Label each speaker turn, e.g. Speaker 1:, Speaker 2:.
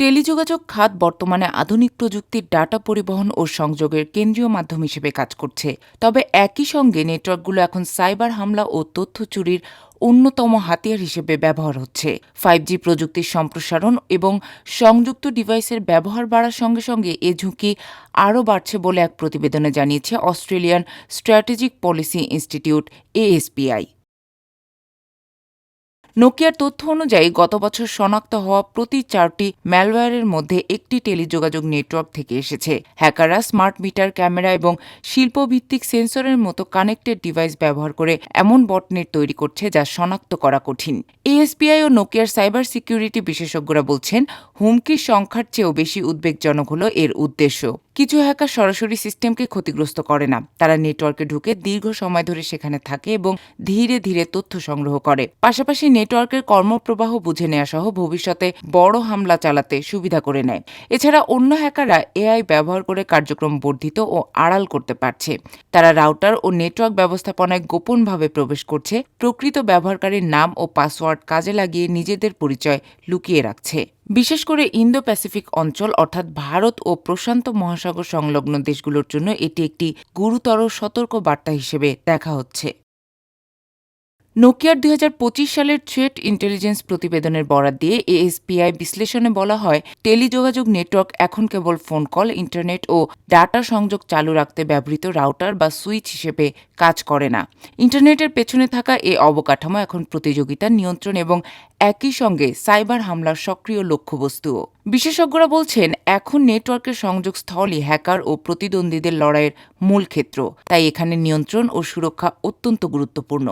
Speaker 1: টেলিযোগাযোগ খাত বর্তমানে আধুনিক প্রযুক্তির ডাটা পরিবহন ও সংযোগের কেন্দ্রীয় মাধ্যম হিসেবে কাজ করছে। তবে একই সঙ্গে নেটওয়ার্কগুলো এখন সাইবার হামলা ও তথ্য চুরির অন্যতম হাতিয়ার হিসেবে ব্যবহার হচ্ছে। 5G প্রযুক্তির সম্প্রসারণ এবং সংযুক্ত ডিভাইসের ব্যবহার বাড়ার সঙ্গে সঙ্গে এ ঝুঁকি আরও বাড়ছে বলে এক প্রতিবেদনে জানিয়েছে Australian strategic policy institute ASPI। নোকিয়ার তথ্য অনুযায়ী গত বছর শনাক্ত হওয়া প্রতি 4টি ম্যালওয়্যারের মধ্যে একটি টেলিযোগাযোগ নেটওয়ার্ক থেকে এসেছে। হ্যাকাররা স্মার্ট মিটার, ক্যামেরা এবং শিল্পভিত্তিক সেন্সরের মতো কানেক্টেড ডিভাইস ব্যবহার করে এমন বটনেট তৈরি করছে যা শনাক্ত করা কঠিন। ASPI ও নোকিয়ার সাইবার সিকিউরিটি বিশেষজ্ঞরা বলছেন, হুমকির সংখ্যার চেয়েও বেশি উদ্বেগজনক হল এর উদ্দেশ্য। কিছু হ্যাকার সরাসরি সিস্টেমকে ক্ষতিগ্রস্ত করে না, তারা নেটওয়ার্কে ঢুকে দীর্ঘ সময় ধরে সেখানে থাকে এবং ধীরে ধীরে তথ্য সংগ্রহ করে। পাশাপাশি নেটওয়ার্কের কর্মপ্রবাহ বুঝে নেওয়া সহ ভবিষ্যতে বড় হামলা চালাতে সুবিধা করে নেয়। এছাড়া অন্য হ্যাকাররা AI ব্যবহার করে কার্যক্রম বর্ধিত ও আড়াল করতে পারছে। তারা রাউটার ও নেটওয়ার্ক ব্যবস্থাপনায় গোপনভাবে প্রবেশ করছে, প্রকৃত ব্যবহারকারীর নাম ও পাসওয়ার্ড কাজে লাগিয়ে নিজেদের পরিচয় লুকিয়ে রাখছে। বিশেষ করে ইন্দো প্যাসিফিক অঞ্চল অর্থাৎ ভারত ও প্রশান্ত মহাসাগর সংলগ্ন দেশগুলোর জন্য এটি একটি গুরুতর সতর্ক বার্তা হিসেবে দেখা হচ্ছে। নোকিয়ার 2025 সালের থ্রেট ইন্টেলিজেন্স প্রতিবেদনের বরাত দিয়ে ASPI বিশ্লেষণে বলা হয়, টেলিযোগাযোগ নেটওয়ার্ক এখন কেবল ফোন কল, ইন্টারনেট ও ডাটা সংযোগ চালু রাখতে ব্যবহৃত রাউটার বা সুইচ হিসেবে কাজ করে না। ইন্টারনেটের পেছনে থাকা এই অবকাঠামো এখন প্রতিযোগিতা, নিয়ন্ত্রণ এবং একই সঙ্গে সাইবার হামলার সক্রিয় লক্ষ্যবস্তুও। বিশেষজ্ঞরা বলছেন, এখন নেটওয়ার্কের সংযোগ স্থলই হ্যাকার ও প্রতিদ্বন্দ্বীদের লড়াইয়ের মূল ক্ষেত্র। তাই এখানে নিয়ন্ত্রণ ও সুরক্ষা অত্যন্ত গুরুত্বপূর্ণ।